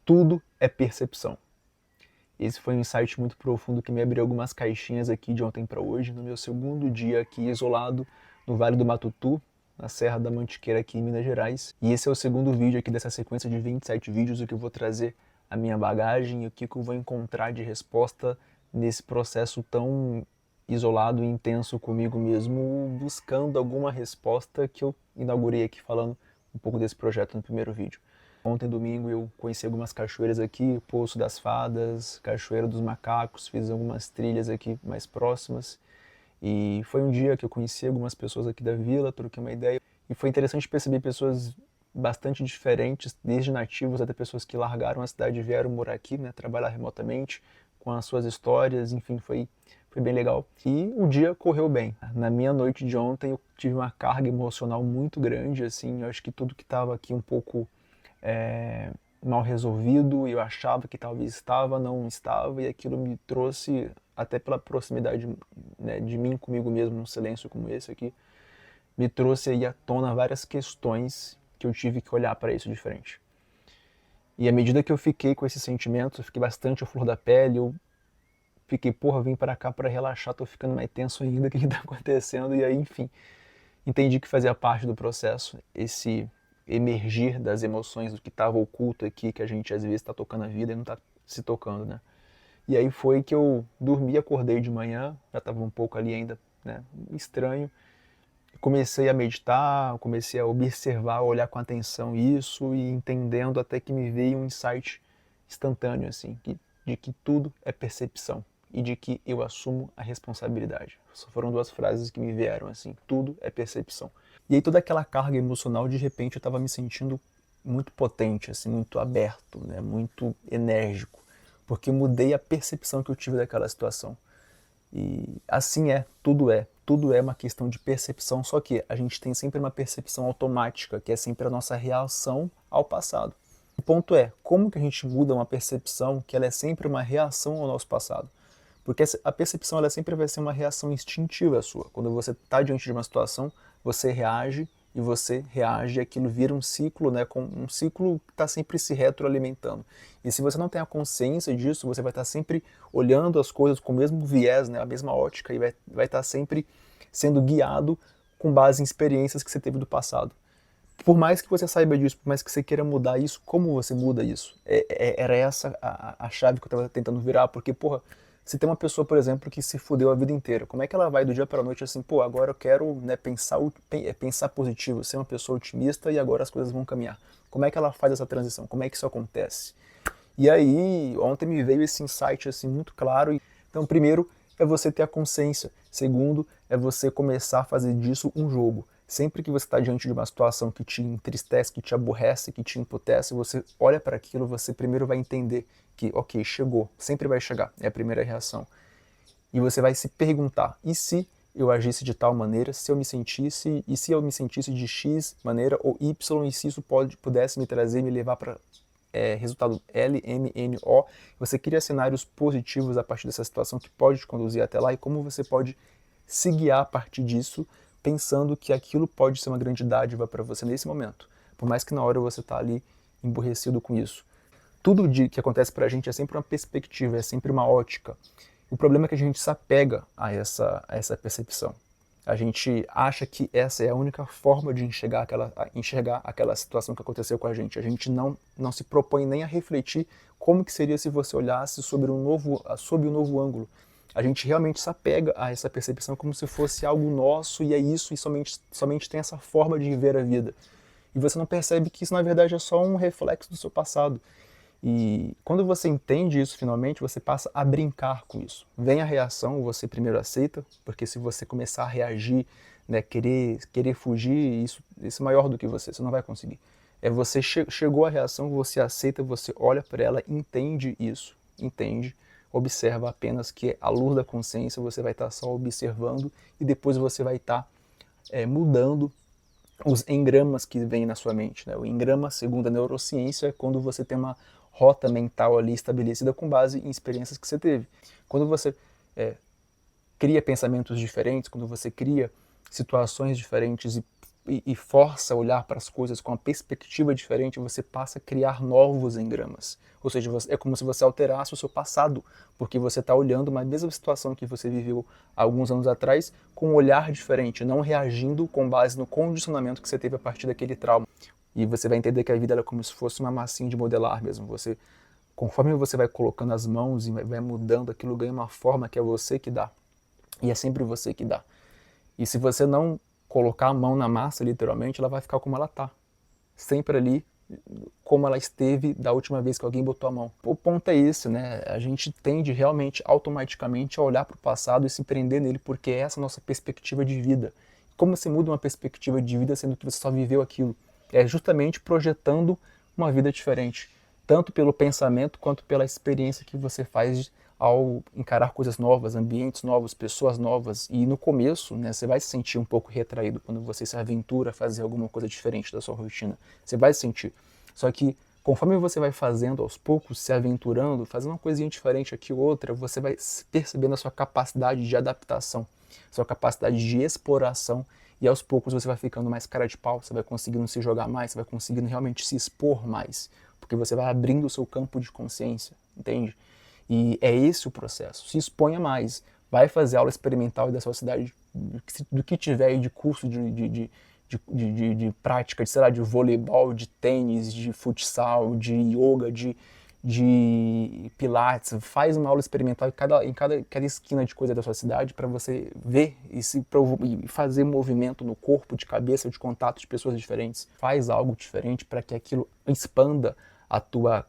Tudo é percepção. Esse foi um insight muito profundo que me abriu algumas caixinhas aqui de ontem para hoje, no meu segundo dia aqui isolado no Vale do Matutu, na Serra da Mantiqueira aqui em Minas Gerais. E esse é o segundo vídeo aqui dessa sequência de 27 vídeos, o que eu vou trazer a minha bagagem e o que eu vou encontrar de resposta nesse processo tão isolado e intenso comigo mesmo, buscando alguma resposta que eu inaugurei aqui falando um pouco desse projeto no primeiro vídeo. Ontem, domingo, eu conheci algumas cachoeiras aqui, Poço das Fadas, Cachoeira dos Macacos, fiz algumas trilhas aqui mais próximas. E foi um dia que eu conheci algumas pessoas aqui da vila, troquei uma ideia. E foi interessante perceber pessoas bastante diferentes, desde nativos até pessoas que largaram a cidade e vieram morar aqui, né, trabalhar remotamente, com as suas histórias, enfim, foi bem legal. E o dia correu bem. Na minha noite de ontem eu tive uma carga emocional muito grande, assim, eu acho que tudo que estava aqui um pouco mal resolvido, eu achava que talvez estava, não estava, e aquilo me trouxe, até pela proximidade, né, de mim comigo mesmo, num silêncio como esse aqui, me trouxe aí à tona várias questões que eu tive que olhar para isso de frente. E à medida que eu fiquei com esses sentimentos, eu fiquei bastante à flor da pele, eu fiquei, porra, vim para cá para relaxar, tô ficando mais tenso ainda, o que tá acontecendo? E aí, enfim, entendi que fazia parte do processo, esse emergir das emoções do que estava oculto aqui, que a gente às vezes está tocando a vida e não está se tocando, né? E aí foi que eu dormi, acordei de manhã, já estava um pouco ali ainda, né, estranho. Comecei a meditar, comecei a observar, olhar com atenção isso e entendendo até que me veio um insight instantâneo, assim, de que tudo é percepção e de que eu assumo a responsabilidade. Só foram duas frases que me vieram, assim, tudo é percepção. E aí toda aquela carga emocional, de repente eu estava me sentindo muito potente, assim, muito aberto, né, muito enérgico, porque mudei a percepção que eu tive daquela situação. E assim tudo é uma questão de percepção, só que a gente tem sempre uma percepção automática, que é sempre a nossa reação ao passado. O ponto é, como que a gente muda uma percepção que ela é sempre uma reação ao nosso passado? Porque a percepção ela sempre vai ser uma reação instintiva sua. Quando você está diante de uma situação, você reage e aquilo vira um ciclo, né, com um ciclo que está sempre se retroalimentando. E se você não tem a consciência disso, você vai estar sempre olhando as coisas com o mesmo viés, né, a mesma ótica, e vai estar sempre sendo guiado com base em experiências que você teve do passado. Por mais que você saiba disso, por mais que você queira mudar isso, como você muda isso? Era essa a chave que eu estava tentando virar, porque, porra, se tem uma pessoa, por exemplo, que se fudeu a vida inteira, como é que ela vai do dia para a noite assim, pô, agora eu quero, né, pensar positivo, ser uma pessoa otimista e agora as coisas vão caminhar? Como é que ela faz essa transição? Como é que isso acontece? E aí, ontem me veio esse insight assim muito claro. Então, primeiro é você ter a consciência. Segundo, é você começar a fazer disso um jogo. Sempre que você está diante de uma situação que te entristece, que te aborrece, que te emputece, você olha para aquilo, você primeiro vai entender que, ok, chegou, sempre vai chegar, é a primeira reação. E você vai se perguntar, e se eu agisse de tal maneira, se eu me sentisse, e se eu me sentisse de X maneira ou Y, e se isso pudesse me trazer, me levar para resultado L, M, N, O. Você cria cenários positivos a partir dessa situação que pode te conduzir até lá e como você pode se guiar a partir disso, pensando que aquilo pode ser uma grande dádiva para você nesse momento. Por mais que na hora você está ali emburrecido com isso. Tudo que acontece para a gente é sempre uma perspectiva, é sempre uma ótica. O problema é que a gente se apega a essa percepção. A gente acha que essa é a única forma de enxergar aquela situação que aconteceu com a gente. A gente não se propõe nem a refletir como que seria se você olhasse sob um novo ângulo. A gente realmente se apega a essa percepção como se fosse algo nosso e é isso e somente tem essa forma de viver a vida. E você não percebe que isso na verdade é só um reflexo do seu passado. E quando você entende isso finalmente, você passa a brincar com isso. Vem a reação, você primeiro aceita, porque se você começar a reagir, né, querer fugir, isso é maior do que você não vai conseguir. É você chegou à reação, você aceita, você olha para ela, entende isso, entende, observa apenas que à luz da consciência você vai estar só observando e depois você vai estar mudando os engramas que vêm na sua mente. Né? O engrama, segundo a neurociência, é quando você tem uma rota mental ali estabelecida com base em experiências que você teve. Quando você cria pensamentos diferentes, quando você cria situações diferentes e e força a olhar para as coisas com uma perspectiva diferente, você passa a criar novos engramas. Ou seja, é como se você alterasse o seu passado, porque você está olhando uma mesma situação que você viveu há alguns anos atrás com um olhar diferente, não reagindo com base no condicionamento que você teve a partir daquele trauma. E você vai entender que a vida é como se fosse uma massinha de modelar mesmo. Conforme você vai colocando as mãos e vai mudando, aquilo ganha uma forma que é você que dá. E é sempre você que dá. E se você não colocar a mão na massa, literalmente, ela vai ficar como ela está. Sempre ali, como ela esteve da última vez que alguém botou a mão. O ponto é esse, né? A gente tende realmente, automaticamente, a olhar para o passado e se prender nele, porque é essa nossa perspectiva de vida. Como se muda uma perspectiva de vida sendo que você só viveu aquilo? É justamente projetando uma vida diferente, tanto pelo pensamento quanto pela experiência que você faz ao encarar coisas novas, ambientes novos, pessoas novas. E no começo, né, você vai se sentir um pouco retraído quando você se aventura a fazer alguma coisa diferente da sua rotina. Você vai se sentir. Só que conforme você vai fazendo aos poucos, se aventurando, fazendo uma coisinha diferente aqui ou outra, você vai percebendo a sua capacidade de adaptação, sua capacidade de exploração, e aos poucos você vai ficando mais cara de pau, você vai conseguindo se jogar mais, você vai conseguindo realmente se expor mais, porque você vai abrindo o seu campo de consciência, entende? E é esse o processo. Se exponha mais. Vai fazer aula experimental da sua cidade, do que tiver aí de curso de prática, de, sei lá, de voleibol, de tênis, de futsal, de yoga, de pilates. Faz uma aula experimental em cada esquina de coisa da sua cidade para você ver e fazer movimento no corpo, de cabeça, de contato de pessoas diferentes. Faz algo diferente para que aquilo expanda a tua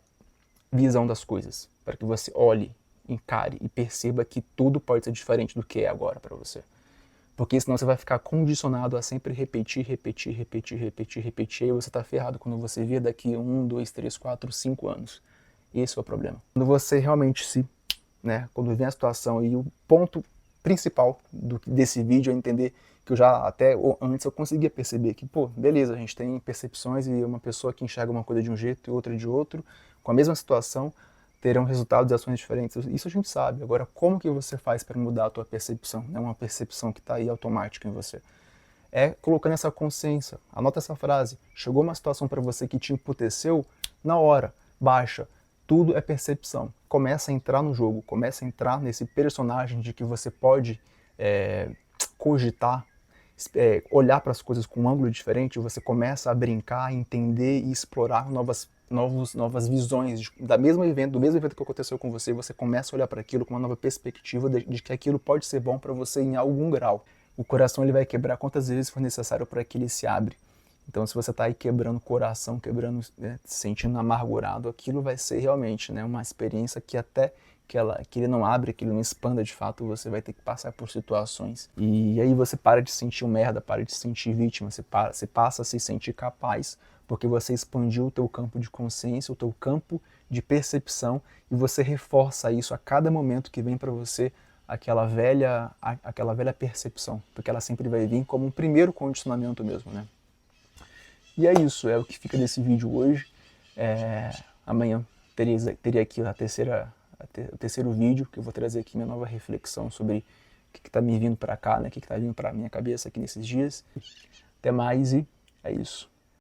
visão das coisas, para que você olhe, encare e perceba que tudo pode ser diferente do que é agora para você. Porque senão você vai ficar condicionado a sempre repetir, e você está ferrado quando você vir daqui 1, 2, 3, 4, 5 anos. Esse é o problema. Quando você realmente quando vem a situação, e o ponto principal desse vídeo é entender que eu já até antes eu conseguia perceber que, pô, beleza, a gente tem percepções e uma pessoa que enxerga uma coisa de um jeito e outra de outro, com a mesma situação, terão resultados e ações diferentes. Isso a gente sabe. Agora, como que você faz para mudar a tua percepção? É uma percepção que está aí automática em você. É colocando essa consciência. Anota essa frase. Chegou uma situação para você que te emputeceu, na hora, baixa. Tudo é percepção. Começa a entrar no jogo, começa a entrar nesse personagem de que você pode cogitar, olhar para as coisas com um ângulo diferente, você começa a brincar, entender e explorar novas visões do mesmo evento que aconteceu com você. Você começa a olhar para aquilo com uma nova perspectiva de que aquilo pode ser bom para você em algum grau. O coração ele vai quebrar quantas vezes for necessário para que ele se abre. Então, se você está aí quebrando o coração, se sentindo amargurado, aquilo vai ser realmente uma experiência que até que ele não abre, que ele não expanda de fato, você vai ter que passar por situações. E aí você para de se sentir um merda, para de se sentir vítima, você passa a se sentir capaz, porque você expandiu o teu campo de consciência, o teu campo de percepção, e você reforça isso a cada momento que vem para você aquela velha percepção, porque ela sempre vai vir como um primeiro condicionamento mesmo, né? E é isso, é o que fica desse vídeo hoje. Amanhã teria aqui o terceiro vídeo, que eu vou trazer aqui minha nova reflexão sobre o que está me vindo para cá, né? O que está vindo para minha cabeça aqui nesses dias. Até mais e é isso.